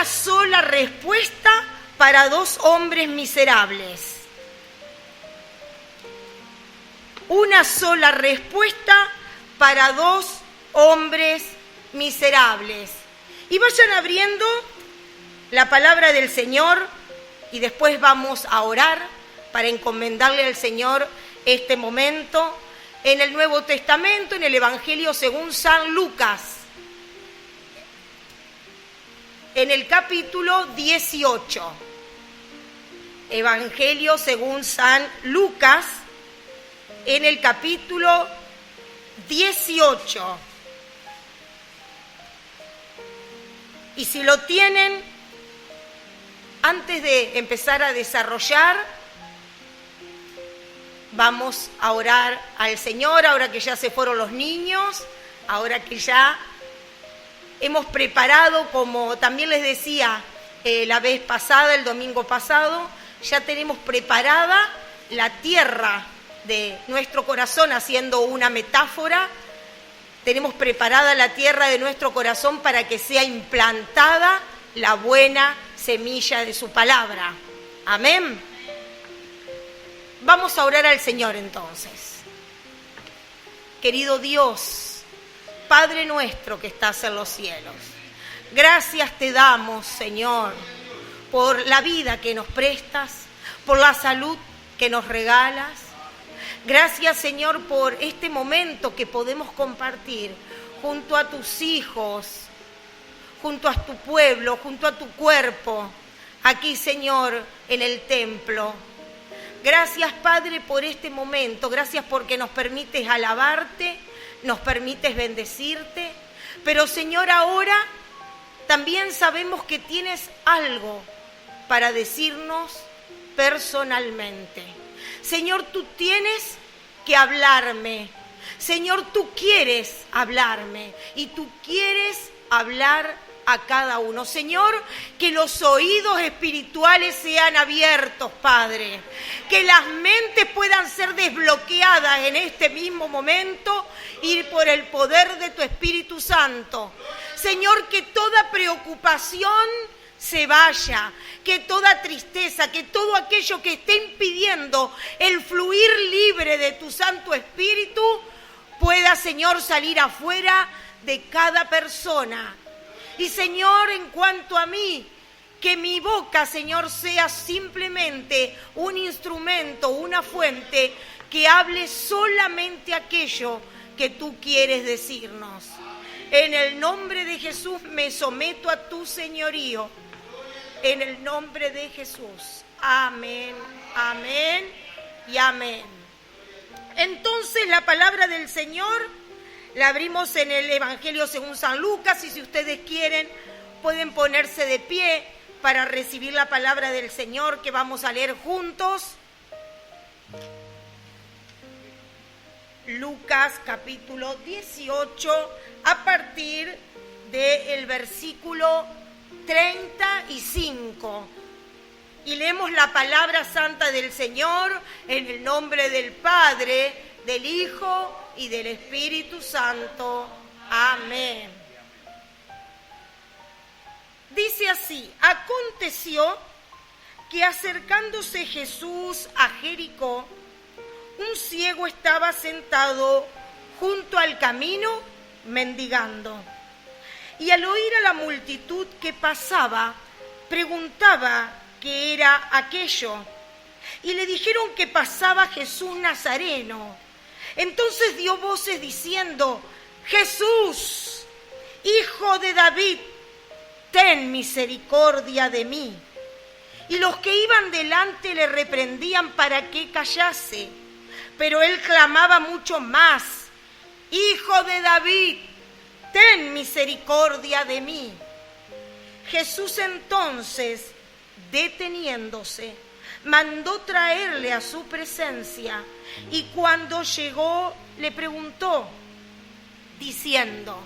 una sola respuesta para 2 hombres miserables. Una sola respuesta para 2 hombres miserables. Y vayan abriendo la palabra del Señor y después vamos a orar para encomendarle al Señor este momento en el Nuevo Testamento, en el Evangelio según San Lucas, en el capítulo 18. Evangelio según San Lucas, en el capítulo 18. Y si lo tienen, antes de empezar a desarrollar, vamos a orar al Señor, ahora que ya se fueron los niños, ahora que ya hemos preparado, como también les decía la vez pasada, el domingo pasado, ya tenemos preparada la tierra de nuestro corazón, haciendo una metáfora. Tenemos preparada la tierra de nuestro corazón para que sea implantada la buena semilla de su palabra. Amén. Vamos a orar al Señor entonces. Querido Dios, Padre nuestro que estás en los cielos, gracias te damos, Señor, por la vida que nos prestas, por la salud que nos regalas. Gracias, Señor, por este momento que podemos compartir junto a tus hijos, junto a tu pueblo, junto a tu cuerpo, aquí, Señor, en el templo. Gracias, Padre, por este momento. Gracias porque nos permites alabarte, nos permites bendecirte. Pero, Señor, ahora también sabemos que tienes algo para decirnos personalmente. Señor, tú tienes que hablarme. Señor, tú quieres hablarme y tú quieres hablar a cada uno. Señor, que los oídos espirituales sean abiertos, Padre. Que las mentes puedan ser desbloqueadas en este mismo momento y por el poder de tu Espíritu Santo. Señor, que toda preocupación se vaya, que toda tristeza, que todo aquello que esté impidiendo el fluir libre de tu Santo Espíritu pueda, Señor, salir afuera de cada persona. Y, Señor, en cuanto a mí, que mi boca, Señor, sea simplemente un instrumento, una fuente que hable solamente aquello que tú quieres decirnos. En el nombre de Jesús me someto a tu señorío. En el nombre de Jesús. Amén, amén y amén. Entonces la palabra del Señor la abrimos en el Evangelio según San Lucas, y si ustedes quieren pueden ponerse de pie para recibir la palabra del Señor que vamos a leer juntos. Lucas capítulo 18 a partir del versículo 35. Y leemos la palabra santa del Señor en el nombre del Padre, del Hijo y del Espíritu Santo. Amén. Dice así: aconteció que acercándose Jesús a Jericó, un ciego estaba sentado junto al camino mendigando. Y al oír a la multitud que pasaba, preguntaba qué era aquello. Y le dijeron que pasaba Jesús Nazareno. Entonces dio voces diciendo: Jesús, Hijo de David, ten misericordia de mí. Y los que iban delante le reprendían para que callase. Pero él clamaba mucho más: Hijo de David, ten misericordia de mí. Jesús entonces, deteniéndose, mandó traerle a su presencia, y cuando llegó le preguntó, diciendo: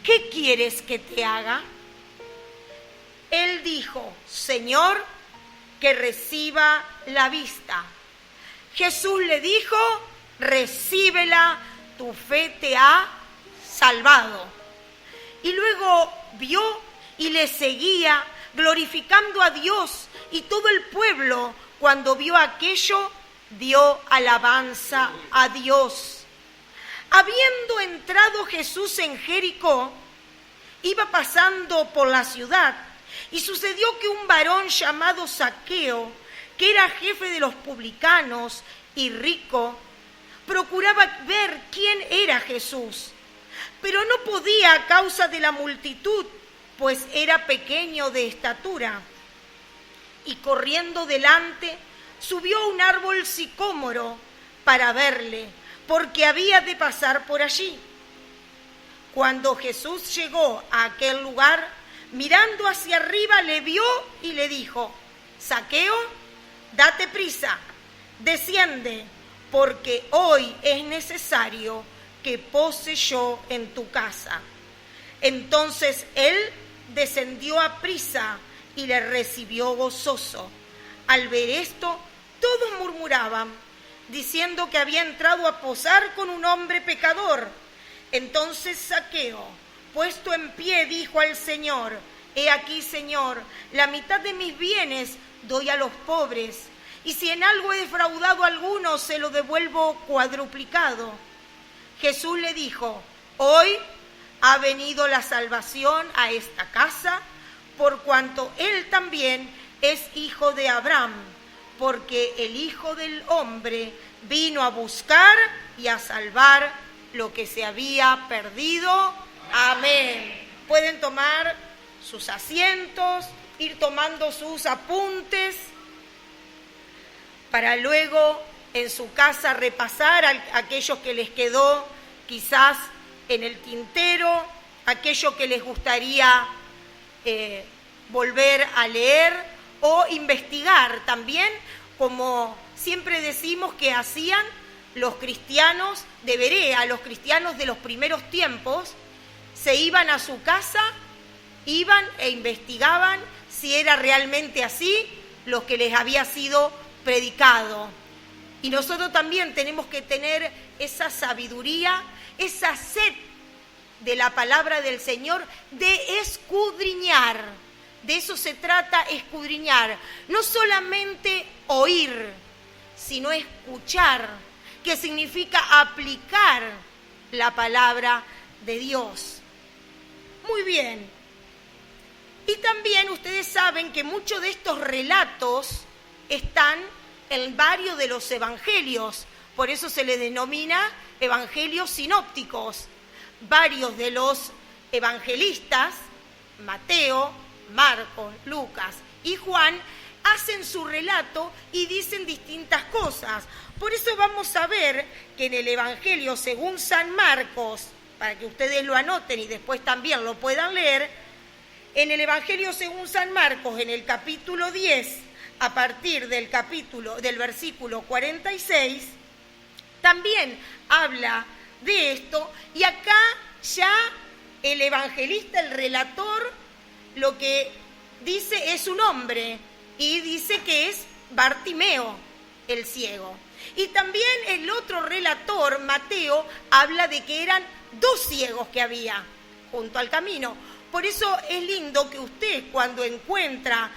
¿qué quieres que te haga? Él dijo: Señor, que reciba la vista. Jesús le dijo: recíbela, tu fe te ha salvado. Y luego vio y le seguía glorificando a Dios, y todo el pueblo, cuando vio aquello, dio alabanza a Dios. Habiendo entrado Jesús en Jericó, iba pasando por la ciudad, y sucedió que un varón llamado Zaqueo, que era jefe de los publicanos y rico, procuraba ver quién era Jesús, pero no podía a causa de la multitud, pues era pequeño de estatura. Y corriendo delante, subió a un árbol sicómoro para verle, porque había de pasar por allí. Cuando Jesús llegó a aquel lugar, mirando hacia arriba, le vio y le dijo: Zaqueo, date prisa, desciende, porque hoy es necesario que pose yo en tu casa. Entonces él descendió a prisa y le recibió gozoso. Al ver esto, todos murmuraban, diciendo que había entrado a posar con un hombre pecador. Entonces Zaqueo, puesto en pie, dijo al Señor: He aquí, Señor, la mitad de mis bienes doy a los pobres, y si en algo he defraudado a alguno, se lo devuelvo cuadruplicado. Jesús le dijo: Hoy ha venido la salvación a esta casa, por cuanto él también es hijo de Abraham, porque el Hijo del Hombre vino a buscar y a salvar lo que se había perdido. Amén. Pueden tomar sus asientos, ir tomando sus apuntes, para luego en su casa repasar aquello que les quedó quizás en el tintero, aquello que les gustaría volver a leer o investigar también, como siempre decimos que hacían los cristianos de Berea, los cristianos de los primeros tiempos. Se iban a su casa, iban e investigaban si era realmente así lo que les había sido predicado. Y nosotros también tenemos que tener esa sabiduría, esa sed de la palabra del Señor, de escudriñar. De eso se trata, escudriñar. No solamente oír, sino escuchar, que significa aplicar la palabra de Dios. Muy bien. Y también ustedes saben que muchos de estos relatos están en varios de los evangelios, por eso se les denomina evangelios sinópticos. Varios de los evangelistas, Mateo, Marcos, Lucas y Juan, hacen su relato y dicen distintas cosas. Por eso vamos a ver que en el evangelio según San Marcos, para que ustedes lo anoten y después también lo puedan leer, en el evangelio según San Marcos, en el capítulo 10, a partir del versículo 46, también habla de esto, y acá ya el evangelista, el relator, lo que dice es un hombre, y dice que es Bartimeo, el ciego. Y también el otro relator, Mateo, habla de que eran 2 ciegos que había junto al camino. Por eso es lindo que usted, cuando encuentra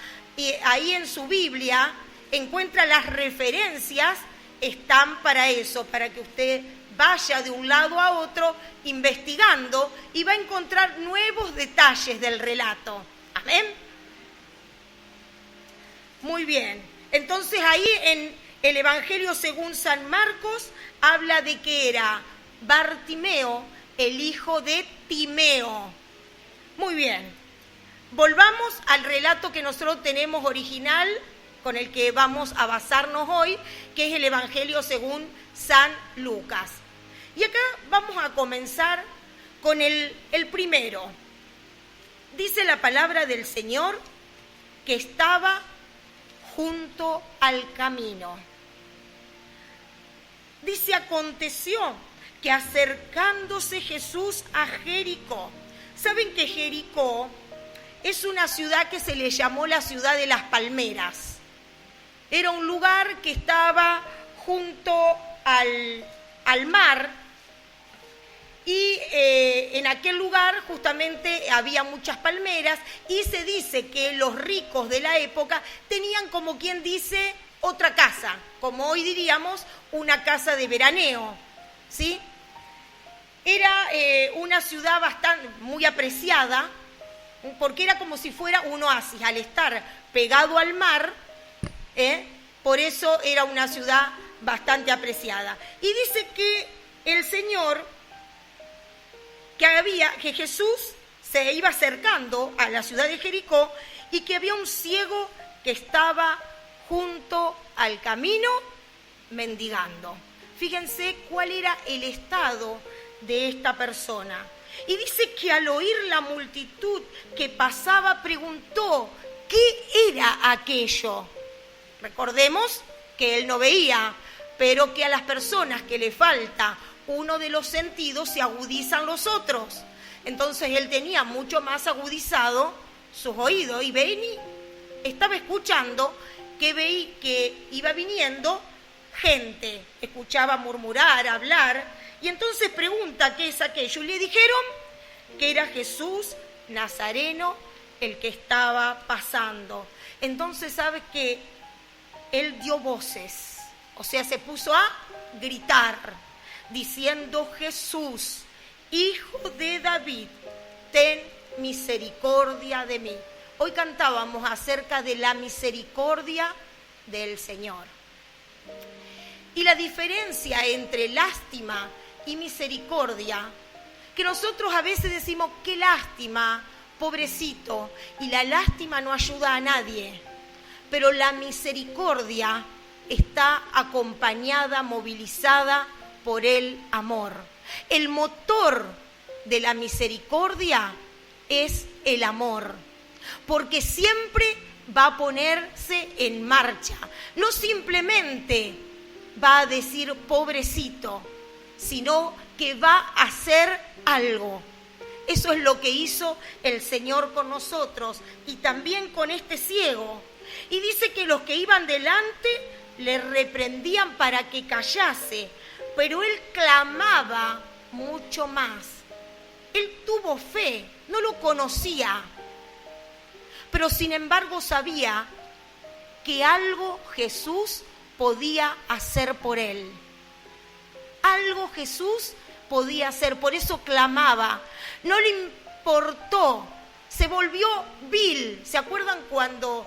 ahí en su Biblia, encuentra las referencias, están para eso, para que usted vaya de un lado a otro investigando y va a encontrar nuevos detalles del relato. Amén. Muy bien. Entonces ahí en el Evangelio según San Marcos habla de que era Bartimeo, el hijo de Timeo. Muy bien. Volvamos al relato que nosotros tenemos original, con el que vamos a basarnos hoy, que es el Evangelio según San Lucas. Y acá vamos a comenzar con el primero. Dice la palabra del Señor que estaba junto al camino. Dice: aconteció que acercándose Jesús a Jericó. ¿Saben que Jericó es una ciudad que se le llamó la ciudad de las palmeras? Era un lugar que estaba junto al mar, Y en aquel lugar justamente había muchas palmeras y se dice que los ricos de la época tenían, como quien dice, otra casa, como hoy diríamos, una casa de veraneo, ¿sí? Era una ciudad muy apreciada, porque era como si fuera un oasis, al estar pegado al mar, por eso era una ciudad bastante apreciada. Y dice que el Señor, que Jesús se iba acercando a la ciudad de Jericó y que había un ciego que estaba junto al camino mendigando. Fíjense cuál era el estado de esta persona. Y dice que al oír la multitud que pasaba preguntó qué era aquello. Recordemos que él no veía, pero que a las personas que le falta uno de los sentidos se agudizan los otros. Entonces él tenía mucho más agudizado sus oídos y estaba escuchando que iba viniendo gente, escuchaba murmurar, hablar, y entonces pregunta qué es aquello, y le dijeron que era Jesús Nazareno el que estaba pasando. Entonces sabe que él dio voces, o sea, se puso a gritar, diciendo: Jesús, Hijo de David, ten misericordia de mí. Hoy cantábamos acerca de la misericordia del Señor. Y la diferencia entre lástima y misericordia, que nosotros a veces decimos: qué lástima, pobrecito, y la lástima no ayuda a nadie, pero la misericordia está acompañada, movilizada por el amor. El motor de la misericordia es el amor, porque siempre va a ponerse en marcha, no simplemente va a decir pobrecito, sino que va a hacer algo. Eso es lo que hizo el Señor con nosotros y también con este ciego. Y dice que los que iban delante le reprendían para que callase, pero él clamaba mucho más. Él tuvo fe, no lo conocía, pero sin embargo sabía que algo Jesús podía hacer por él. Algo Jesús podía hacer, por eso clamaba. No le importó, se volvió vil. ¿Se acuerdan cuando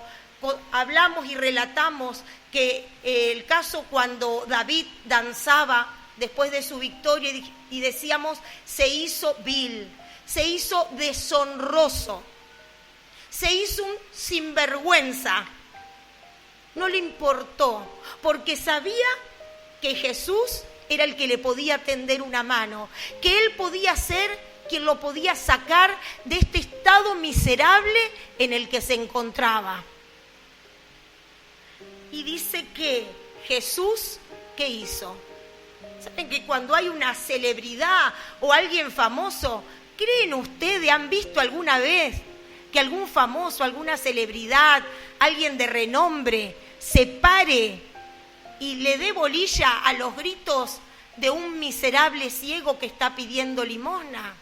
hablamos y relatamos que el caso cuando David danzaba después de su victoria y decíamos: se hizo vil, se hizo deshonroso, se hizo un sinvergüenza? No le importó, porque sabía que Jesús era el que le podía tender una mano, que él podía ser quien lo podía sacar de este estado miserable en el que se encontraba. Y dice que Jesús, ¿qué hizo? ¿Saben que cuando hay una celebridad o alguien famoso, creen ustedes, han visto alguna vez que algún famoso, alguna celebridad, alguien de renombre, se pare y le dé bolilla a los gritos de un miserable ciego que está pidiendo limosna?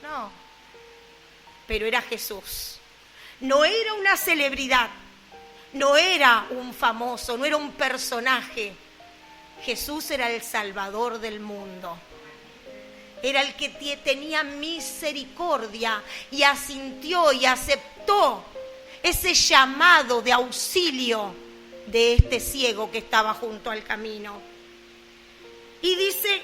No, pero era Jesús. No era una celebridad, no era un famoso, no era un personaje. Jesús era el Salvador del mundo. Era el que tenía misericordia y asintió y aceptó ese llamado de auxilio de este ciego que estaba junto al camino. Y dice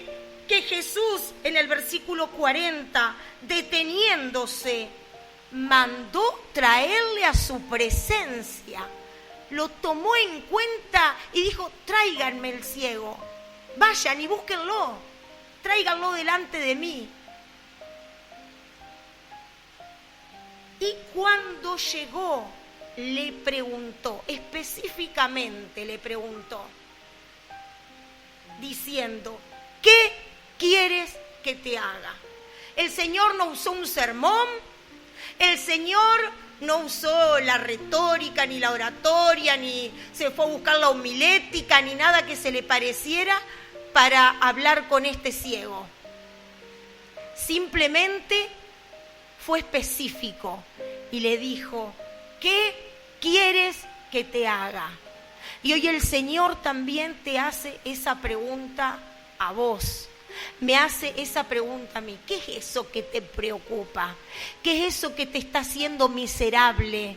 que Jesús, en el versículo 40, deteniéndose, mandó traerle a su presencia. Lo tomó en cuenta y dijo: tráiganme el ciego, vayan y búsquenlo, tráiganlo delante de mí. Y cuando llegó, le preguntó, específicamente le preguntó, diciendo: ¿qué quieres que te haga? El Señor no usó un sermón, el Señor no usó la retórica, ni la oratoria, ni se fue a buscar la homilética, ni nada que se le pareciera para hablar con este ciego. Simplemente fue específico y le dijo, ¿qué quieres que te haga? Y hoy el Señor también te hace esa pregunta a vos. Me hace esa pregunta a mí. ¿Qué es eso que te preocupa? ¿Qué es eso que te está haciendo miserable?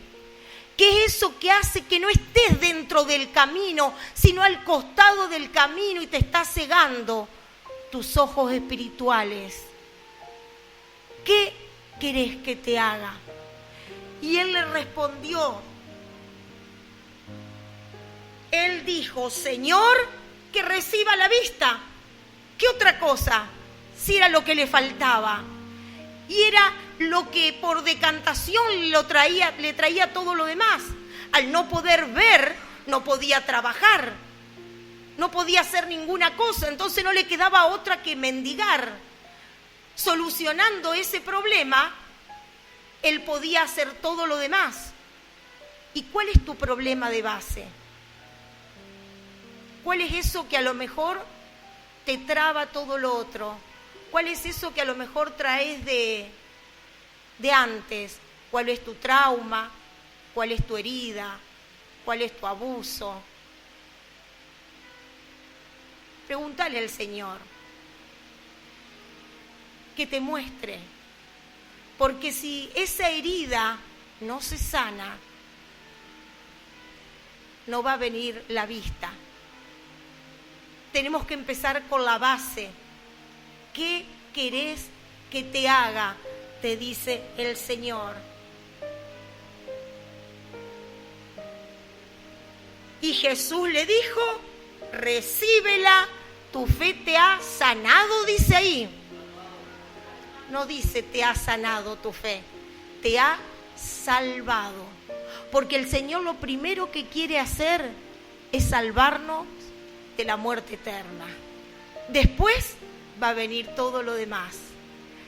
¿Qué es eso que hace que no estés dentro del camino, sino al costado del camino y te está cegando tus ojos espirituales? ¿Qué querés que te haga? Y él le respondió. Él dijo, Señor, que reciba la vista. ¿Qué otra cosa? Si era lo que le faltaba. Y era lo que por decantación le traía todo lo demás. Al no poder ver, no podía trabajar. No podía hacer ninguna cosa. Entonces no le quedaba otra que mendigar. Solucionando ese problema, él podía hacer todo lo demás. ¿Y cuál es tu problema de base? ¿Cuál es eso que a lo mejor te traba todo lo otro? ¿Cuál es eso que a lo mejor traes de antes? ¿Cuál es tu trauma? ¿Cuál es tu herida? ¿Cuál es tu abuso? Pregúntale al Señor que te muestre. Porque si esa herida no se sana, no va a venir la vista. Tenemos que empezar con la base. ¿Qué querés que te haga? Te dice el Señor. Y Jesús le dijo, recíbela, tu fe te ha sanado, dice ahí. No dice te ha sanado tu fe, te ha salvado. Porque el Señor lo primero que quiere hacer es salvarnos de la muerte eterna. Después va a venir todo lo demás.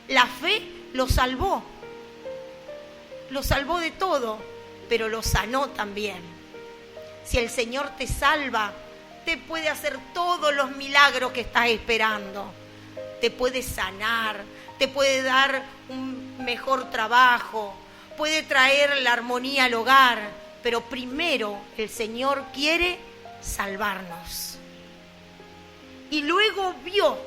La fe lo salvó de todo, pero lo sanó también. Si el Señor te salva, te puede hacer todos los milagros que estás esperando. Te puede sanar, te puede dar un mejor trabajo, puede traer la armonía al hogar, pero primero el Señor quiere salvarnos. Y luego vio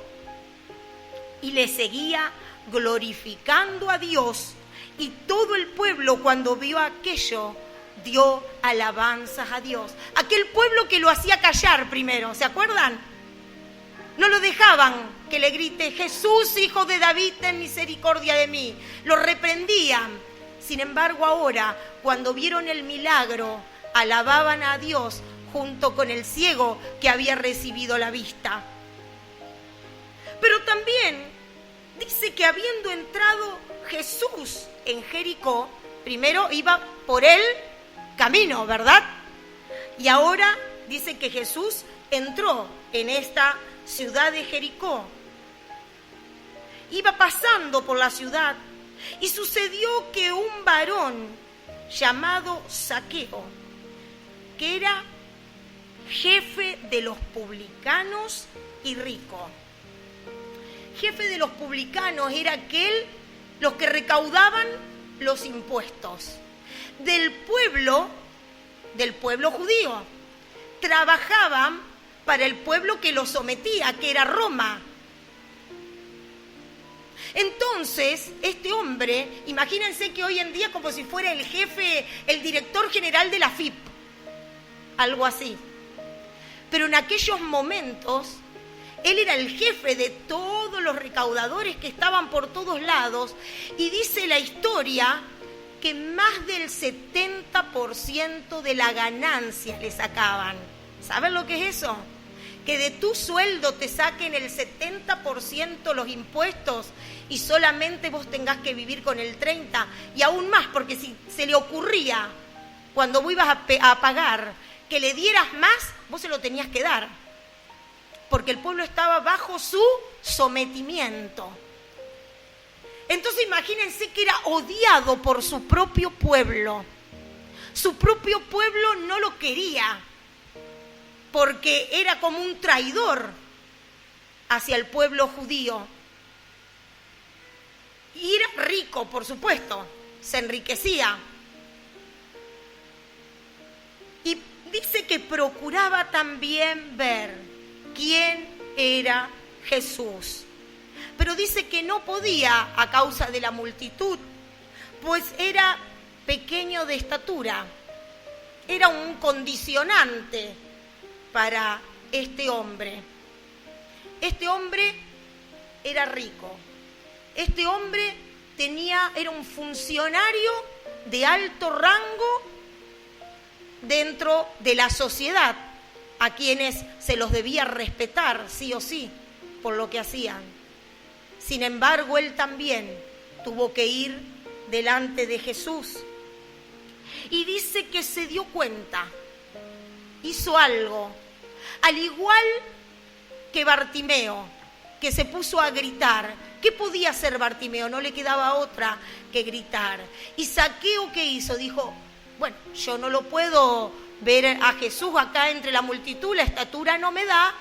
y le seguía glorificando a Dios, y todo el pueblo cuando vio aquello dio alabanzas a Dios. Aquel pueblo que lo hacía callar primero, ¿se acuerdan? No lo dejaban que le grite, Jesús, hijo de David, ten misericordia de mí. Lo reprendían. Sin embargo, ahora, cuando vieron el milagro, alababan a Dios junto con el ciego que había recibido la vista. Pero también dice que habiendo entrado Jesús en Jericó, primero iba por el camino, ¿verdad? Y ahora dice que Jesús entró en esta ciudad de Jericó. Iba pasando por la ciudad y sucedió que un varón llamado Zaqueo, que era jefe de los publicanos y rico. Jefe de los publicanos era los que recaudaban los impuestos del pueblo judío. Trabajaban para el pueblo que los sometía, que era Roma. Entonces, este hombre, imagínense que hoy en día como si fuera el jefe, el director general de la FIP, algo así. Pero en aquellos momentos, él era el jefe de todos los recaudadores que estaban por todos lados, y dice la historia que más del 70% de la ganancia le sacaban. ¿Saben lo que es eso? Que de tu sueldo te saquen el 70% los impuestos y solamente vos tengas que vivir con el 30%, y aún más, porque si se le ocurría cuando vos ibas a pagar que le dieras más, vos se lo tenías que dar, porque el pueblo estaba bajo su sometimiento. Entonces imagínense que era odiado por su propio pueblo. Su propio pueblo no lo quería, porque era como un traidor hacia el pueblo judío. Y era rico, por supuesto, se enriquecía. Y dice que procuraba también ver quién era Jesús. Pero dice que no podía a causa de la multitud, pues era pequeño de estatura. Era un condicionante para este hombre. Este hombre era rico. Este hombre era un funcionario de alto rango dentro de la sociedad, a quienes se los debía respetar, sí o sí, por lo que hacían. Sin embargo, él también tuvo que ir delante de Jesús. Y dice que se dio cuenta, hizo algo, al igual que Bartimeo, que se puso a gritar. ¿Qué podía hacer Bartimeo? No le quedaba otra que gritar. Y Zaqueo, ¿qué hizo? Dijo, bueno, yo no lo puedo ver a Jesús acá entre la multitud, la estatura no me da,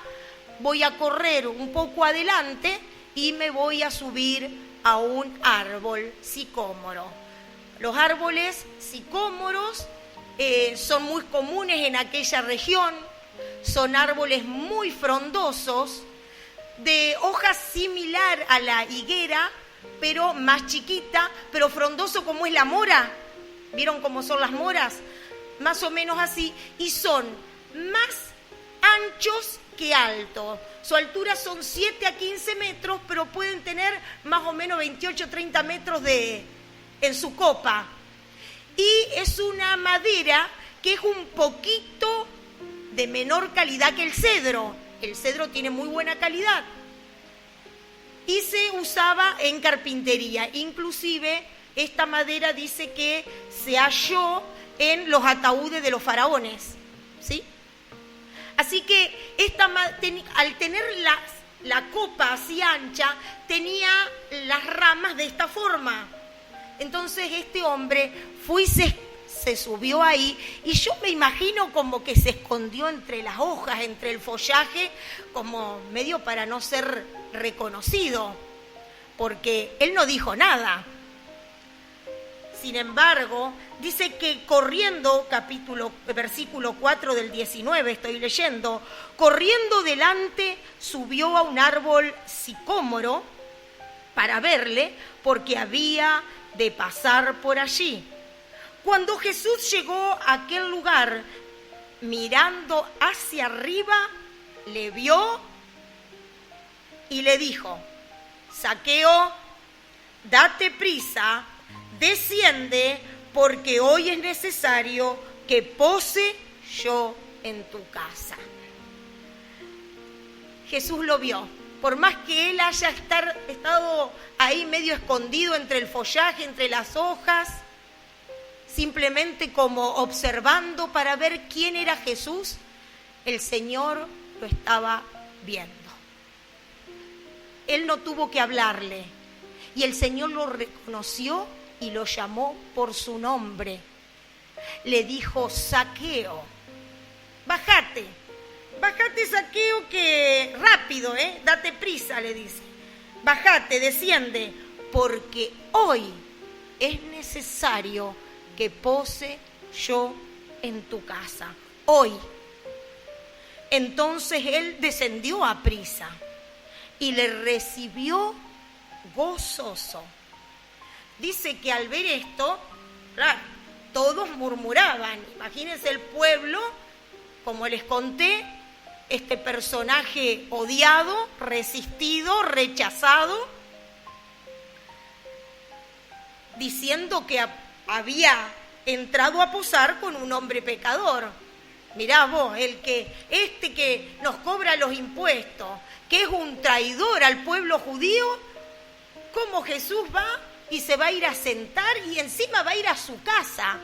voy a correr un poco adelante y me voy a subir a un árbol sicómoro. Los árboles sicómoros son muy comunes en aquella región, son árboles muy frondosos, de hoja similar a la higuera, pero más chiquita, pero frondoso como es la mora. ¿Vieron cómo son las moras? Más o menos así, y son más anchos que altos. Su altura son 7 a 15 metros, pero pueden tener más o menos 28 o 30 metros en su copa. Y es una madera que es un poquito de menor calidad que el cedro. El cedro tiene muy buena calidad. Y se usaba en carpintería. Inclusive, esta madera dice que se halló en los ataúdes de los faraones, ¿sí? Así que al tener la copa así ancha, tenía las ramas de esta forma. Entonces este hombre fue y se subió ahí, y yo me imagino como que se escondió entre las hojas, entre el follaje, como medio para no ser reconocido, porque él no dijo nada. Sin embargo, dice que corriendo, versículo 4 del 19, estoy leyendo, corriendo delante subió a un árbol sicómoro para verle, porque había de pasar por allí. Cuando Jesús llegó a aquel lugar, mirando hacia arriba, le vio y le dijo, Zaqueo, date prisa, desciende, porque hoy es necesario que pose yo en tu casa. Jesús lo vio. Por más que él haya estado ahí medio escondido entre el follaje, entre las hojas, simplemente como observando para ver quién era Jesús, el Señor lo estaba viendo. Él no tuvo que hablarle, y el Señor lo reconoció y lo llamó por su nombre. Le dijo, Zaqueo, bájate Zaqueo, que rápido, date prisa, le dice. Bájate, desciende, porque hoy es necesario que pose yo en tu casa. Hoy. Entonces él descendió a prisa y le recibió gozoso. Dice que al ver esto, claro, todos murmuraban. Imagínense el pueblo, como les conté, este personaje odiado, resistido, rechazado, diciendo que había entrado a posar con un hombre pecador. Mirá vos, que nos cobra los impuestos, que es un traidor al pueblo judío, ¿cómo Jesús va y se va a ir a sentar y encima va a ir a su casa?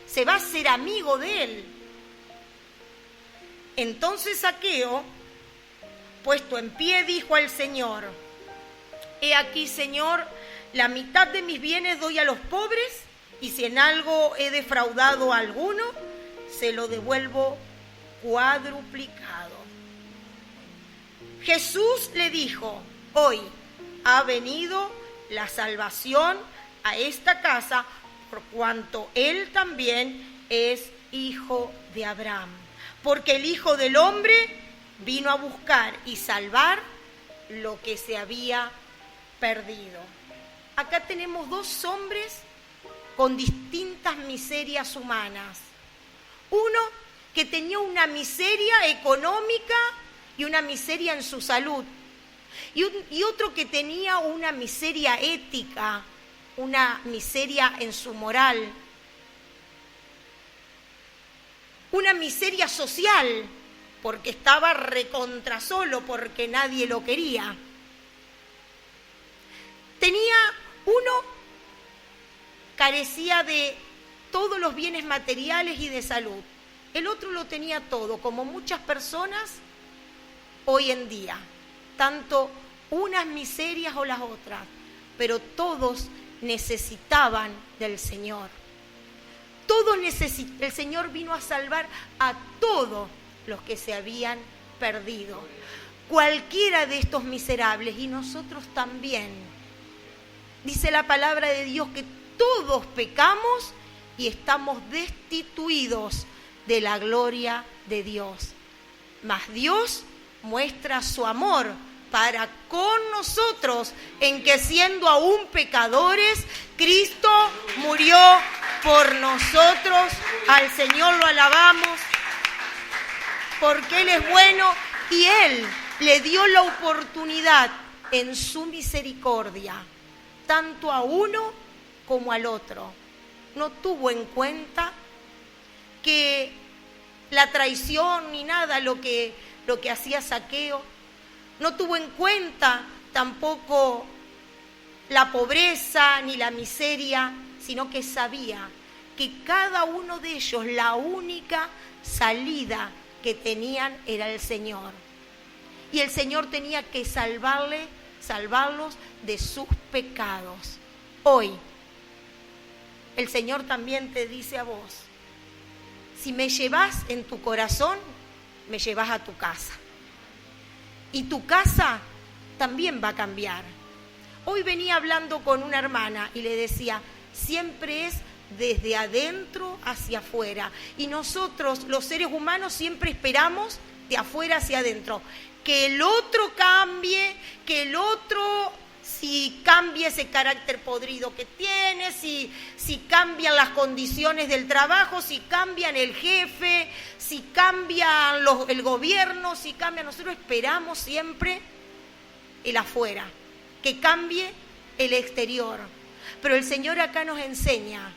Se va a hacer amigo de él. Entonces Zaqueo, puesto en pie, dijo al Señor, he aquí, Señor, la mitad de mis bienes doy a los pobres, y si en algo he defraudado a alguno, se lo devuelvo cuadruplicado. Jesús le dijo, hoy ha venido la salvación a esta casa, por cuanto él también es hijo de Abraham. Porque el Hijo del Hombre vino a buscar y salvar lo que se había perdido. Acá tenemos dos hombres con distintas miserias humanas. Uno que tenía una miseria económica y una miseria en su salud. Y otro que tenía una miseria ética, una miseria en su moral. Una miseria social, porque estaba recontra solo, porque nadie lo quería. Uno carecía de todos los bienes materiales y de salud. El otro lo tenía todo, como muchas personas hoy en día. Tanto unas miserias o las otras, pero todos necesitaban del Señor. El Señor vino a salvar a todos los que se habían perdido. Cualquiera de estos miserables, y nosotros también. Dice la palabra de Dios que todos pecamos y estamos destituidos de la gloria de Dios. Mas Dios muestra su amor para con nosotros, en que siendo aún pecadores, Cristo murió por nosotros. Al Señor lo alabamos, porque Él es bueno y Él le dio la oportunidad en su misericordia, tanto a uno como al otro. No tuvo en cuenta que la traición ni nada, lo que hacía Zaqueo. No tuvo en cuenta tampoco la pobreza ni la miseria, sino que sabía que cada uno de ellos, la única salida que tenían era el Señor. Y el Señor tenía que salvarlos de sus pecados. Hoy, el Señor también te dice a vos: si me llevas en tu corazón, me llevas a tu casa. Y tu casa también va a cambiar. Hoy venía hablando con una hermana y le decía, siempre es desde adentro hacia afuera. Y nosotros, los seres humanos, siempre esperamos de afuera hacia adentro. Que el otro cambie, que el otro, si cambie ese carácter podrido que tiene, si cambian las condiciones del trabajo, si cambian el jefe, si cambian el gobierno, si cambian. Nosotros esperamos siempre el afuera, que cambie el exterior. Pero el Señor acá nos enseña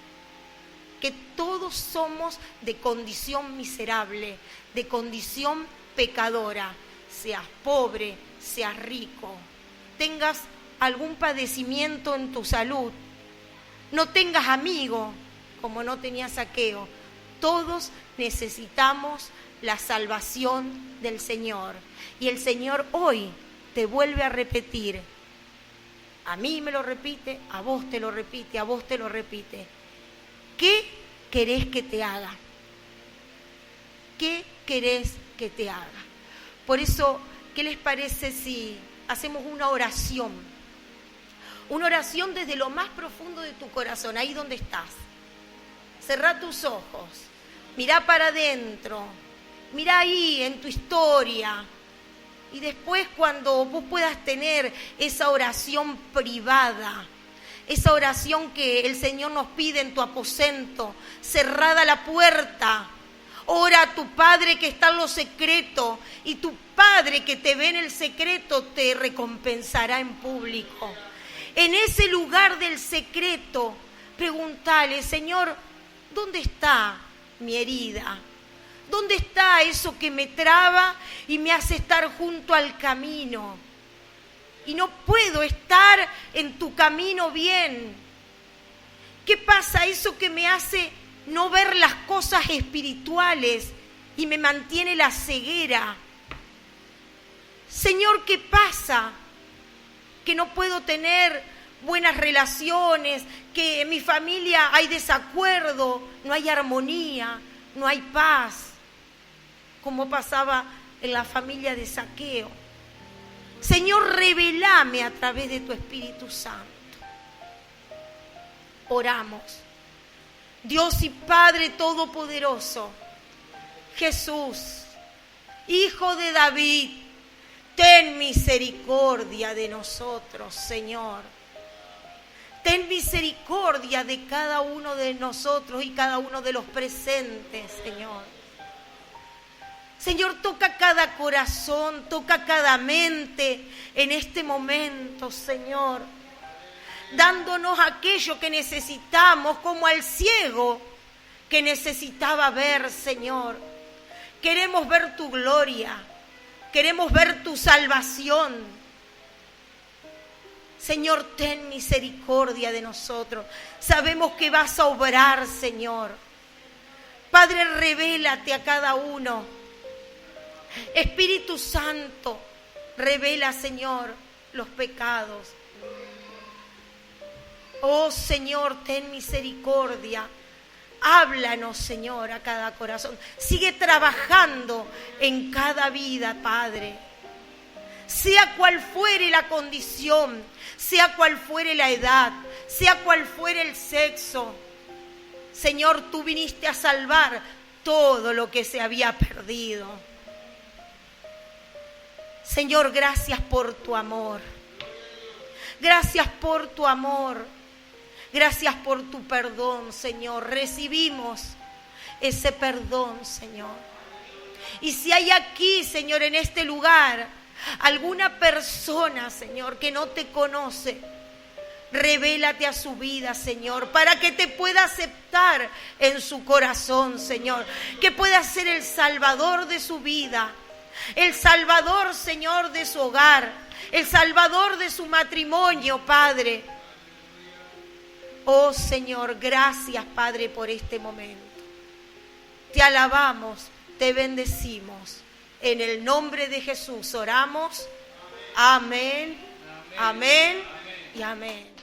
que todos somos de condición miserable, de condición pecadora. Seas pobre, seas rico, tengas algún padecimiento en tu salud, no tengas amigo, como no tenía Zaqueo. Todos necesitamos la salvación del Señor. Y el Señor hoy te vuelve a repetir. A mí me lo repite, a vos te lo repite, a vos te lo repite. ¿Qué querés que te haga? ¿Qué querés que te haga? Por eso, ¿qué les parece si hacemos una oración? Una oración desde lo más profundo de tu corazón, ahí donde estás. Cerrá tus ojos, mirá para adentro, mirá ahí en tu historia. Y después, cuando vos puedas tener esa oración privada, esa oración que el Señor nos pide en tu aposento, cerrada la puerta, ora a tu Padre que está en lo secreto, y tu Padre que te ve en el secreto te recompensará en público. En ese lugar del secreto, preguntale, Señor, ¿dónde está mi herida? ¿Dónde está eso que me traba y me hace estar junto al camino? Y no puedo estar en tu camino bien. ¿Qué pasa? Eso que me hace no ver las cosas espirituales y me mantiene la ceguera. Señor, ¿qué pasa? Que no puedo tener buenas relaciones, que en mi familia hay desacuerdo, no hay armonía, no hay paz, como pasaba en la familia de Zaqueo. Señor, revelame a través de tu Espíritu Santo. oramos. Dios y Padre Todopoderoso, Jesús, Hijo de David, ten misericordia de nosotros, Señor. Ten misericordia de cada uno de nosotros y cada uno de los presentes, Señor. Señor, toca cada corazón, toca cada mente en este momento, Señor, dándonos aquello que necesitamos, como al ciego que necesitaba ver, Señor. Queremos ver tu gloria, queremos ver tu salvación. Señor, ten misericordia de nosotros. Sabemos que vas a obrar, Señor. Padre, revélate a cada uno. Espíritu Santo, revela, Señor, los pecados. Oh, Señor, ten misericordia. Háblanos, Señor, a cada corazón. Sigue trabajando en cada vida, Padre. Sea cual fuere la condición, sea cual fuere la edad, sea cual fuere el sexo. Señor, tú viniste a salvar todo lo que se había perdido. Señor, gracias por tu amor. Gracias por tu amor. Gracias por tu perdón, Señor. Recibimos ese perdón, Señor. Y si hay aquí, Señor, en este lugar, alguna persona, Señor, que no te conoce, revélate a su vida, Señor, para que te pueda aceptar en su corazón, Señor. Que pueda ser el Salvador de su vida. El Salvador, Señor, de su hogar. El Salvador de su matrimonio, Padre. Oh, Señor, gracias, Padre, por este momento. Te alabamos, te bendecimos. En el nombre de Jesús oramos. Amén, amén y amén.